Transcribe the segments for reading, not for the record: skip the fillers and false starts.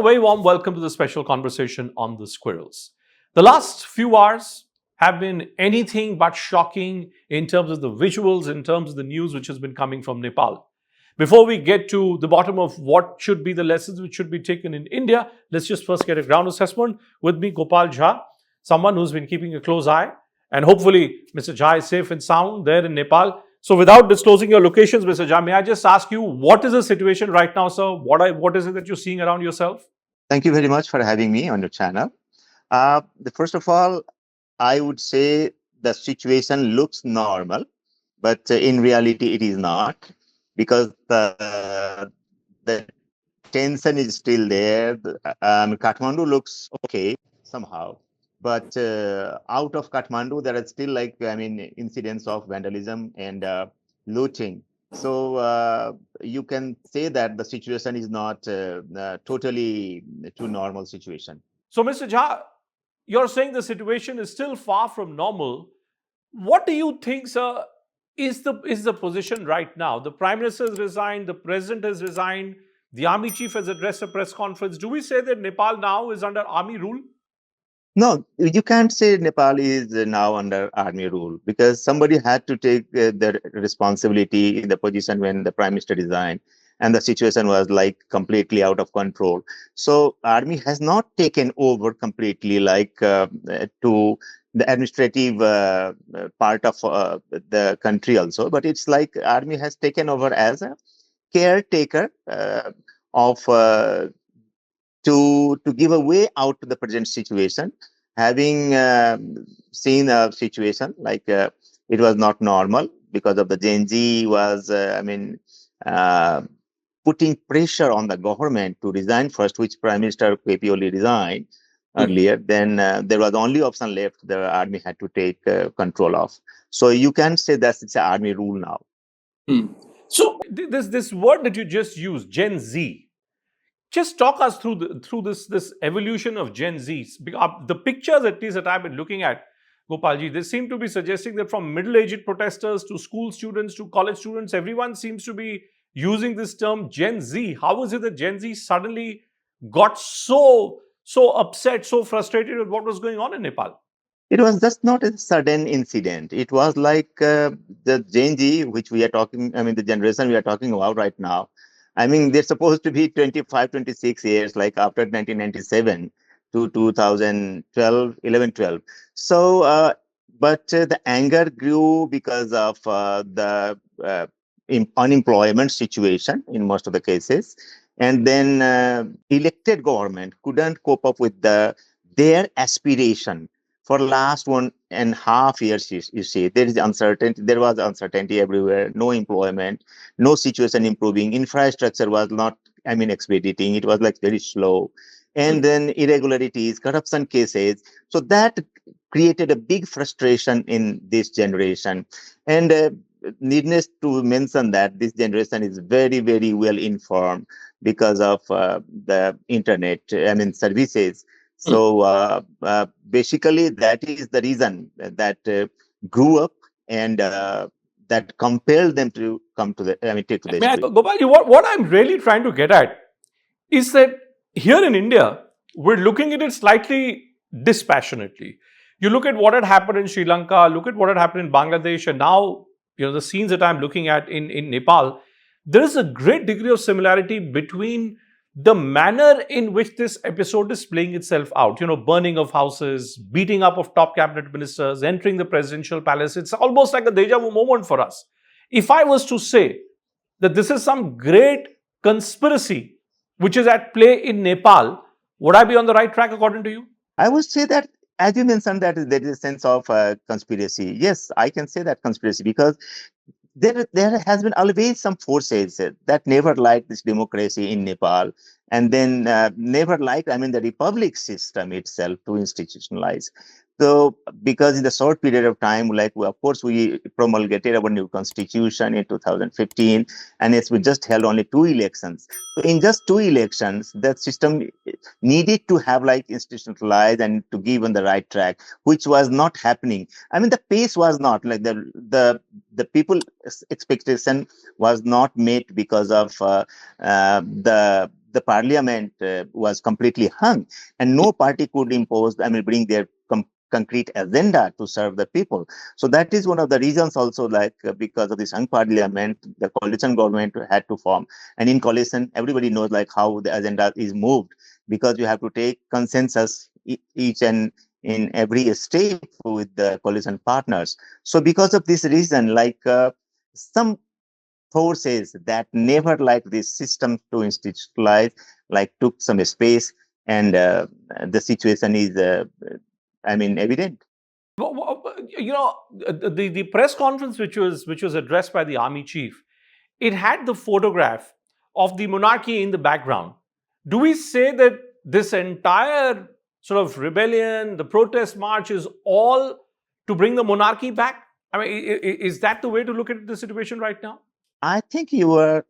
a very warm welcome to the special conversation on the Squirrels. The last few hours have been anything but shocking in terms of the visuals, in terms of the news which has been coming from Nepal. Before we get to the bottom of what should be the lessons which should be taken in India, let's just first get a ground assessment. With me, Gopal Jha, someone who's been keeping a close eye, and hopefully Mr. Jha is safe and sound there in Nepal. So without disclosing your locations, Mr. Jha, may I just ask you, what is the situation right now, sir? What is it that you're seeing around yourself? Thank you very much for having me on your channel. First of all, I would say the situation looks normal, but in reality, it is not, because the tension is still there. Kathmandu looks okay somehow, but out of Kathmandu, there are still incidents of vandalism and looting. So you can say that the situation is not totally to normal situation. So, Mr. Jha, you're saying the situation is still far from normal. What do you think, sir, is the position right now? The Prime Minister has resigned, the President has resigned, the Army Chief has addressed a press conference. Do we say that Nepal now is under army rule? No, you can't say Nepal is now under army rule, because somebody had to take the responsibility in the position when the Prime Minister resigned and the situation was like completely out of control. So army has not taken over completely, to the administrative part of the country also, but it's like army has taken over as a caretaker of to give a way out to the present situation, having seen a situation like it was not normal because of the Gen Z was putting pressure on the government to resign first, which Prime Minister KP only resigned earlier. Then there was only option left, the army had to take control of. So you can say that it's an army rule now. So this word that you just used, Gen Z, just talk us through this evolution of Gen Z. The pictures, at least, that I've been looking at, Gopalji, they seem to be suggesting that from middle-aged protesters to school students to college students, everyone seems to be using this term Gen Z. How is it that Gen Z suddenly got so upset, so frustrated with what was going on in Nepal? It was just not a sudden incident. It was like the Gen Z, which we are talking, the generation we are talking about right now. They're supposed to be 25, 26 years, like after 1997 to 2012, 11, 12. So, but the anger grew because of the unemployment situation in most of the cases. And then elected government couldn't cope up with their aspiration. For last 1.5 years, you see, there is uncertainty. There was uncertainty everywhere. No employment, no situation improving. Infrastructure was not, expediting. It was like very slow, and then irregularities, corruption cases. So that created a big frustration in this generation. And needless to mention that this generation is very, very well informed because of the internet, services. So basically, that is the reason that grew up and that compelled them to come to take to the street. Gopalji, what I'm really trying to get at is that here in India, we're looking at it slightly dispassionately. You look at what had happened in Sri Lanka, look at what had happened in Bangladesh, and now the scenes that I'm looking at in Nepal. There is a great degree of similarity between the manner in which this episode is playing itself out. Burning of houses, beating up of top cabinet ministers, entering the presidential palace. It's almost like a deja vu moment for us. If I was to say that this is some great conspiracy which is at play in Nepal, would I be on the right track according to you? I would say that, as you mentioned, that there is a sense of conspiracy. Yes, I can say that conspiracy, because there has been always some forces that never liked this democracy in Nepal, and then never liked, the republic system itself to institutionalize. So, because in the short period of time, of course, we promulgated our new constitution in 2015, and we just held only 2 elections. So, in just 2 elections, the system needed to have institutionalized and to give on the right track, which was not happening. The pace was not like the people expectation was not met because of the the parliament was completely hung, and no party could impose, bring their concrete agenda to serve the people. So that is one of the reasons also, like because of this hung parliament, the coalition government had to form. And in coalition, everybody knows like how the agenda is moved, because you have to take consensus each and in every step with the coalition partners. So because of this reason, like some forces that never like this system to institutionalize, like took some space, and the situation is, evident. The press conference which was addressed by the army chief, it had the photograph of the monarchy in the background. Do we say that this entire sort of rebellion, the protest march, is all to bring the monarchy back? I mean, is that the way to look at the situation right now? I think you were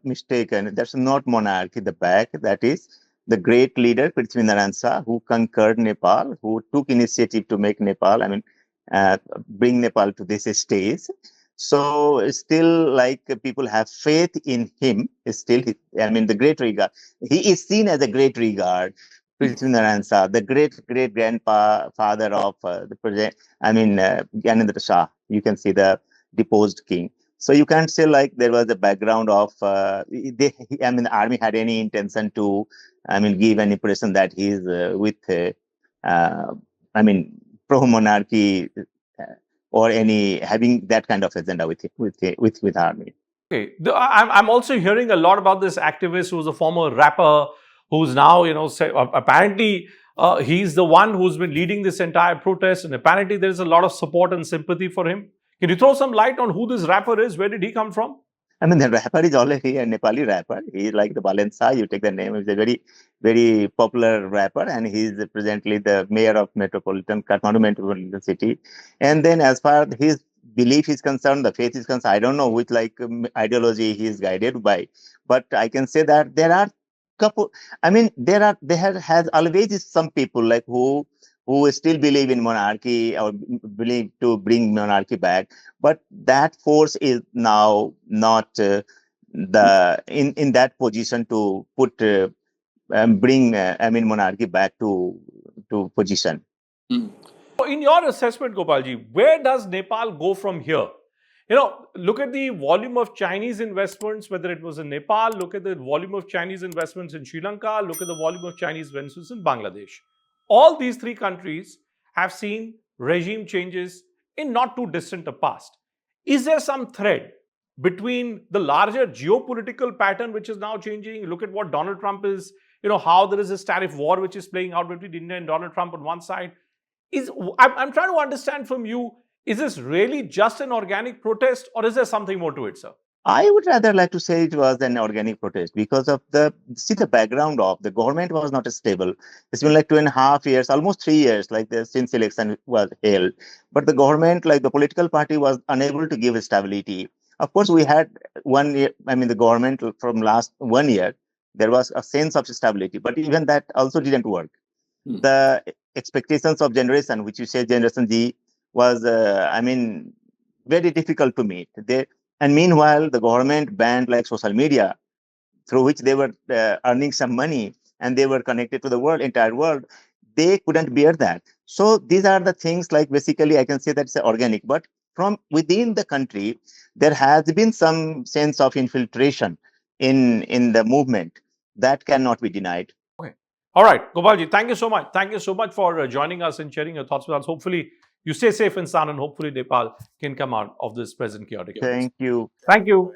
mistaken. That's not monarch in the back. That is the great leader, Prithviraj Shah, who conquered Nepal, who took initiative to make Nepal, bring Nepal to this stage. So still, like people have faith in him. Still, the great regard. He is seen as a great regard. Prithviraj Shah, the great grandfather of the project. Gyanendra Shah. You can see the deposed king. So you can't say like there was a background of the army had any intention to give an impression that he's with uh, I mean pro monarchy, or any having that kind of agenda with army. Okay, I'm also hearing a lot about this activist who's a former rapper who's now, apparently he's the one who's been leading this entire protest, and apparently there's a lot of support and sympathy for him. Can you throw some light on who this rapper is? Where did he come from? The rapper is already a Nepali rapper. He is like the Balensa. You take the name. He's a very, very popular rapper, and he's presently the mayor of Kathmandu metropolitan city. And then, as far as his belief is concerned, the faith is concerned, I don't know which ideology he is guided by, but I can say that there are couple. Has always some people like who still believe in monarchy, or believe to bring monarchy back, but that force is now not the in that position to put bring monarchy back to position. In your assessment, Gopalji, where does Nepal go from here? Look at the volume of Chinese investments, whether it was in Nepal, look at the volume of Chinese investments in Sri Lanka, look at the volume of Chinese investments in Bangladesh. All these three countries have seen regime changes in not too distant a past. Is there some thread between the larger geopolitical pattern which is now changing? Look at what Donald Trump is, how there is this tariff war which is playing out between India and Donald Trump on one side. I'm trying to understand from you, is this really just an organic protest, or is there something more to it, sir? I would rather like to say it was an organic protest, because of the background of the government was not stable. It's been like 2.5 years, almost 3 years, like since election was held. But the government, like the political party, was unable to give stability. Of course, we had 1 year, the government from last 1 year, there was a sense of stability, but even that also didn't work. The expectations of generation, which you say Generation Z, was, very difficult to meet. And meanwhile, the government banned like social media, through which they were earning some money, and they were connected to the entire world. They couldn't bear that. So these are the things, like basically I can say that's organic. But from within the country, there has been some sense of infiltration in the movement that cannot be denied. Okay. All right, Gopalji, thank you so much. Thank you so much for joining us and sharing your thoughts with us. Hopefully, you stay safe and sound, and hopefully Nepal can come out of this present chaotic. Thank you. Thank you.